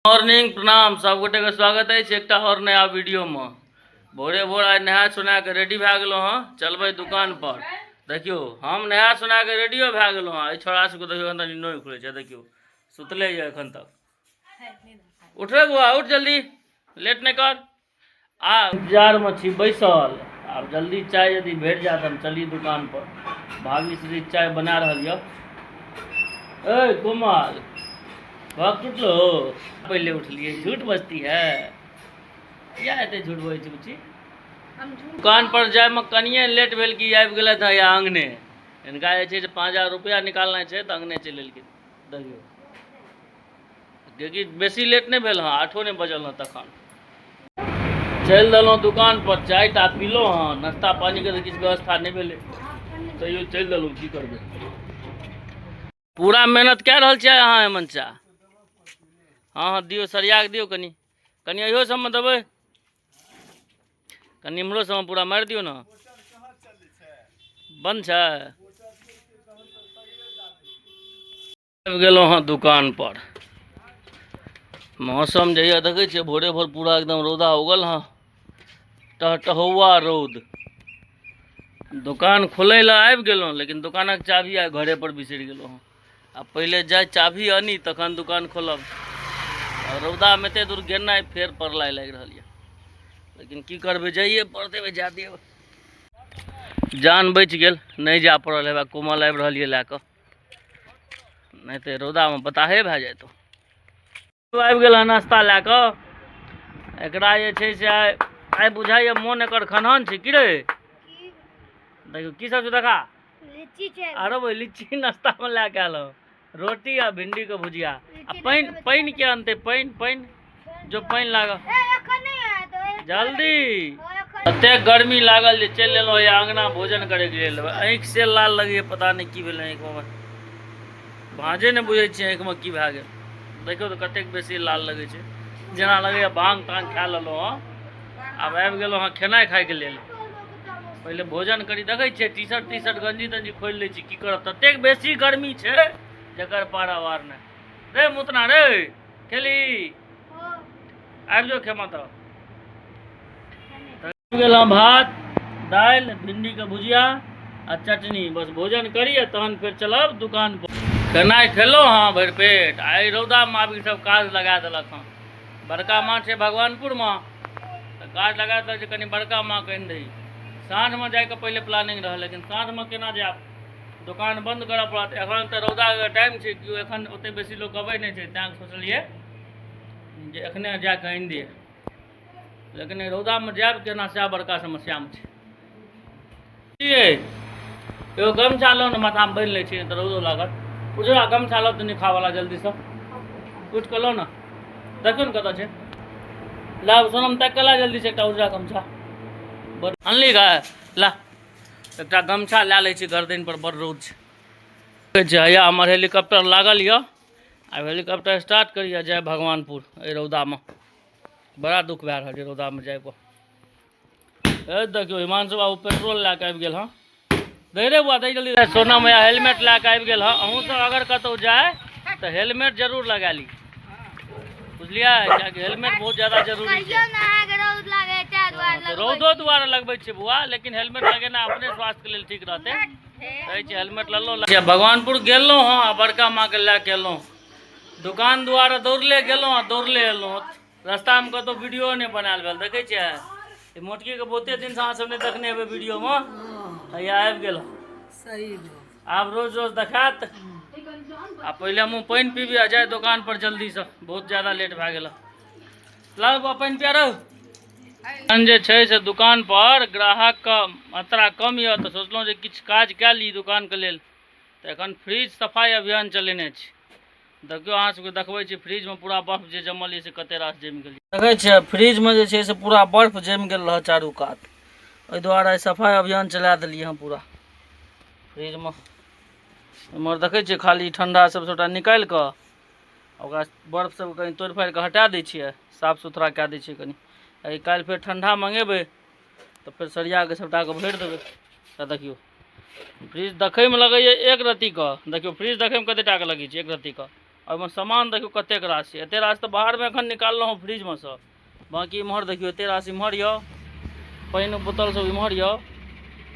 Morning प्रणाम सब गोटे के स्वागत है एक और नया वीडियो में। भोरे भोर आज नहा सुना के रेडी भए गेलो हाँ, चलबे दुकान पर। देखियो हम नहा सुना के रेडियो भए गेलो हाँ। छोड़ा सबके देखियो एखन तक नींदो नहीं खुले छै। देखियो सुतले ये एखन तक। उठ रे बुआ, उठ जल्दी, लेट नहीं कर। आ इंतजार में छी बैसल। अब जल्दी चाय यदि भेट जात हम चली दुकान पर। भाभी श्री चाय बना रहल य। ए कोमल, वक्त उठलो, पहले उठ लिए, झूठ बजती है क्या? एते झूठ बोलै छी बुच्ची? दुकान पर जाए में कनिए लेट भेल कि आबि गेलथि है या आंगने। इनका जे छै से 5000 रुपया निकालना छै तऽ आंगने चलि एलखिन। देखियो क्योंकि बेसी लेट नहीं भेल हाँ, 8 नहीं बजल हाँ तखन। चलि देलहुँ दुकान पर, चाय टा पीलो हाँ। नाश्ता पानी के किछु व्यवस्था नहीं भेलै, तैयो चलि देलहुँ, की करबै। पूरा मेहनत कए रहल छियै अहाँ हेमंत चा। हाँ हाँ दियो, सरिया के दियो, कनी कनी अहियो सब में देबै, कनी इम्हरो सब में पूरा मारि दियो ना। बंद छै। आबि गेलहुँ हाँ दुकान पर। मौसम जहिया देखै छियै भोरे भोर पूरा एकदम रौदा उगल हाँ, टहटहुआ रौद। दुकान खोलै ला आबि गेलहुँ, लेकिन दुकानक चाभी आ घरे पर बिसरि गेलहुँ हाँ। आ पहले जाए चाभी आनी तखन दुकान खोलब। रौदा में एते दूर गेनाइ फेर पड़लाइ लागि रहल है, लेकिन की करबै, जाइए पड़तै, जा दियौ। जान बचि गेल, नहीं जा पड़ल है। कोमल आबि रहल है लए कऽ, नहीं तो रौदा में बताहे भए जाए। तो आबि गेल नाश्ता लए कऽ। एकरा जे छै से आइ बुझाइए मोन एकर खनहन छै। की रे देखियो की सब छै, देखा लीची छै। अरे भाई लीची नाश्ता में लए के आलो, रोटी आ भिंडी के भुजिया। आ पानि के अनते, पानि जो पानि लागल जल्दी। एते गर्मी लागल जे चलि एलहुँ है अंगना भोजन करे के लेल। आँखि से लाल लगे, पता नहीं की भेल आँखि में, भाँजे नहीं बुझे छी आँखि में की भए गेल। देखियो तो कतेक बेसी लाल लगे छै, जेना लगे भांग तांग खा लेलहुँ हाँ। आब आबि गेलहुँ हाँ खेनाइ खाए के लेल। पहले भोजन करी। देखे छियै टी शर्ट गंजी तंजी खोलि लै छी, की करब, ततेक बेसी गर्मी छै जकर पारावार नहीं। रे मुतना रे, खेली आबि जो खेमा तो। भात दाल भिंडी के भुजिया आ चटनी, बस भोजन करिए तहन फिर चलब दुकान पर। खेनाइ खेलहुँ हाँ भरि पेट। आई रौदा में आबि सब काज लगा देलक हाँ। बड़का माँ छै भगवानपुर में, तो काज लगा देलक कनी बड़का माँ के आनि दही। साँझ में जाके पहले प्लानिंग रहा, लेकिन साँझ में केना जाब, दुकान बंद करऽ पड़त। एखन तऽ रौदा के टाइम छै, केओ एखन ओते बेसी लोग अबै नहीं छै, तैं सोचलिए जे एखने जाके आनि दिए। लेकिन रौदा में जाब केना, सएह बड़का समस्या में छै। एगो गमछा लो ने, माथा में बांधि लै छी तऽ रौदो लागत। उजरा गमछा लो तऽ निखा वाला, जल्दी से उठ के लो ना। देखियो ने कतऽ छै, ला सोनम तक ला जल्दी से। एकटा उजरा गमछा अनली गा, ला एकटा गमछा ला लै छी, गर्दन पर बड़ रौद छै। हैया हमर हेलीकॉप्टर लागल य। आब हेलीकॉप्टर स्टार्ट करिए, जाए भगवानपुर। ए रौदा में बड़ा दुख भए रहल छै, रौदा में जाए पर। देखियो हिमांशु बाबू पेट्रोल लए के आबि गेल हाँ। दे रे बुआ, दे जल्दी। सोना मैया हेलमेट लए के आबि गेल हाँ। अहूँ सब अगर कतौ जाए तो हेलमेट जरूर लगा ली, बुझलिए, कियाकि हेलमेट बहुत ज्यादा जरूरी है। रौदो दुआरे लगबै छै बुआ, लेकिन हेलमेट लगेना अपने स्वास्थ्य के लेल ठीक रहते। कहै छै हेलमेट ललो। भगवानपुर गेलहुँ हाँ, बड़का माँ के लए के एलहुँ। दुकान दुआरे दौड़ले गेलहुँ, दौड़ले एलहुँ। रास्ता में कतौ वीडियो नहीं बनायल भेल। देखे छियै मोटकी के बहुते दिन से अहाँ सब नहीं देखने हेबै वीडियो में। हैया आबि गेल सही, आब रोज रोज देखात। आ पहले हम पानि पीबी आ जाए दुकान पर जल्दी से, बहुत ज्यादा लेट भए गेल। लाल बुआ पानि पिया रहो। जे छै से दुकान पर ग्राहक का मात्रा कम है, तो सोचलहुँ जे किछु काज कए ली दुकान के लेल। तो एखन फ्रिज सफाई अभियान चलेने छी। देखियो अहाँ सबके देखबै छी फ्रिज में पूरा बर्फ जे जमल है से कते रास जमि गेल। देखै छियै फ्रिज में जे छै से पूरा बर्फ जमि गेल रह चारू कात। ओहि दुआरे सफाई अभियान चला देलिए हँ पूरा फ्रिज में। इमहर देखै छियै खाली ठंडा सब सबटा निकालि कऽ ओकरा बर्फ सब कनी तोड़ि फाड़ि कऽ हटा दै छियै, साफ सुथरा कए दै छियै कनी। काल्हि फेर ठंडा मंगेबै तो फिर सरिया के सबटा के भरि देबै। तऽ देखियो फ्रिज देखै में लगैए एक रत्ती का, देखियो फ्रिज देखै में कते टा के लगै छै, एक रत्ती का। ओहिमे सामान देखियौ कतेक रास छै। एतेक रास तऽ बाहरमे एखन निकाललहुँ हँ फ्रिजमे सँ, बाँकी इम्हर देखियौ एतेक रास इम्हर यऽ, पानि बोतल सब इम्हर यऽ।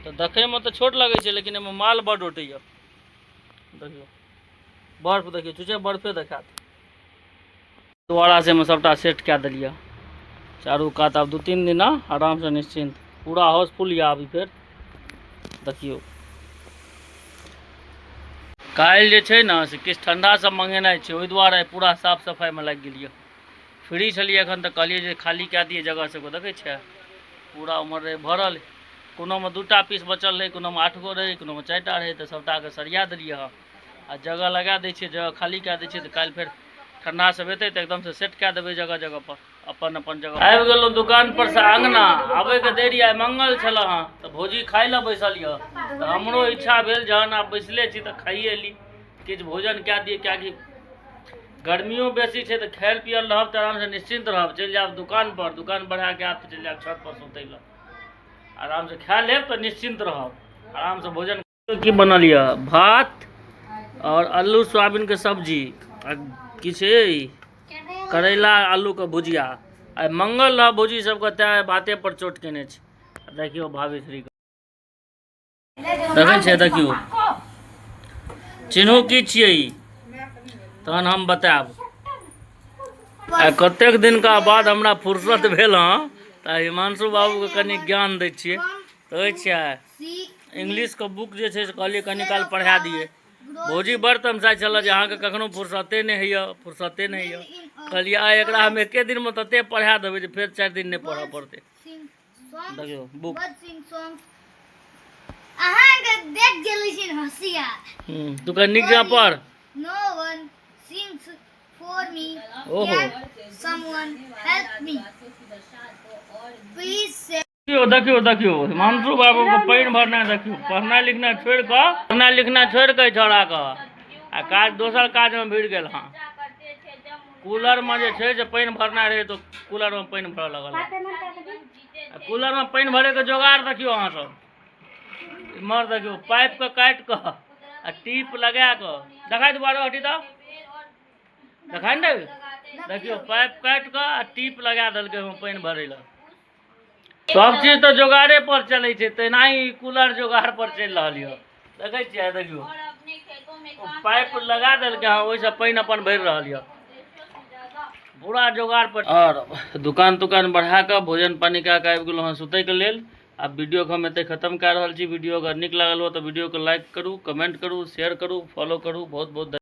तऽ देखैमे तऽ छोट लगै छै लेकिन एहिमे माल बड्ड उठैए। देखियौ बर्फ देखियौ, चुचे बर्फे देखात। दोबारा से एहिमे सभटा सेट कए देलियै चारू कात। आब 2-3 दिन आरामसँ निश्चिन्त, पूरा हाउसफुल यऽ अभी फेर। देखियौ काल्हि जे छै ने से किछु ठण्डा सब मंगेनाइ छै, ओहि दुआरे पूरा साफ सफाइमे लागि गेलियै। फ्री छलियै एखन तऽ कहलियै जे खाली कए दियै जगह सबके, देखै छियै पूरा उम्हर रहै भरल। कोनोमे 2टा पीस बचल रहै, कोनोमे 8 गो रहै, कोनोमे 4टा रहै, तऽ सभटाके सरिया देलियै हँ। आ जगह लगा दै छियै, जगह खाली कए दै छियै तऽ काल्हि फेर ठण्डा सब एतै तऽ एकदमसँ सेट कए देबै जगह जगह पर, अपन अपन जगह। आबि गेलहुँ दुकान पर से अङ्गना, आबैके देरी आइ मंगल छलै हँ तऽ भौजी खाइ लए बैसल यऽ। तऽ हमरो इच्छा भेल जहन आब बैसले छी तऽ खाइए ली, किछु भोजन कए दियै। किएकि गर्मियो बेसी छै तऽ खायल पियल रहब तऽ आरामसँ निश्चिन्त रहब। चलि जायब दुकान पर, दुकान बढ़ाके आयब तऽ चलि जायब छत पर सुतै लए, आरामसँ खा लेब तऽ निश्चिन्त रहब, आरामसँ भोजन। की बनल यऽ? भात और आलू सोयाबीनके सब्जी आ की छै करैला आलूके भुजिया। आइ मंगल रह भौजी सबके, तेँ भाते पर चोट केने छै। देखियौ भावेश्वरी देखै छै, देखियौ चिन्हू की छियै ई, तहन हम बतायब। आ कतेक दिनका बाद हमरा फुर्सत भेल हँ तऽ हिमांशु बाबूके कनि ज्ञान दै छियै। कहै छियै इंग्लिशके बुक जे छै से कहलियै कनि काल पढ़ा दियै। भौजी बड़ तमसाइ छलै जे अहाँके कखनो फुर्सते नहि होइए, फुर्सते नहि होइए। कहलिए आइ एकरा हम एके दिनमे तते पढ़ा देबै जे फेर 4 दिन नहीं पढ़ऽ पड़तै। देखियौ बुक अहाँके देख गेली छी हंसिया। तू कह नीक जगह पढ़। No one sings for me. ओहो Can someone help me? Please say. देखियौ देखियौ हिमांशु बाबू के पानि भरना देखियौ, पढ़नाइ लिखनाइ छोड़ि कऽ छोड़ाके आ काज दोसर काजमे भिड़ गेल हँ। कूलरमे जे छै से पानि भरनाइ रहै तऽ कूलरमे पानि भरऽ लगल। आ कूलरमे पानि भरैके जोगाड़ देखियौ अहाँ सब। इम्हर देखियौ पाइपके काटि कऽ आ टीप लगा कऽ, देखाइ दुबारा हटी तऽ देखाइ ने देबै। देखियौ पाइप काटि कऽ आ टीप लगा देलकै हँ पानि भरै लए। सब चीज तऽ जोगाड़े पर चलै छै, तेनाही कूलर जोगाड़ पर चलि रहल यऽ। देखै छियै देखियौ पाइप लगा देलकै हँ, ओहिसँ पानि अपन भरि रहल यऽ पूरा जोगाड़ पर। और दुकान तुकान बढ़ा कऽ भोजन पानी कए कऽ आबि गेलहुँ हँ सुतैके लेल। आब वीडियोके हम एते खत्म कए रहल छी। वीडियो अगर नीक लागल हो तऽ वीडियोके लाइक करू, कमेंट करू, शेयर करू, फॉलो करू। बहुत बहुत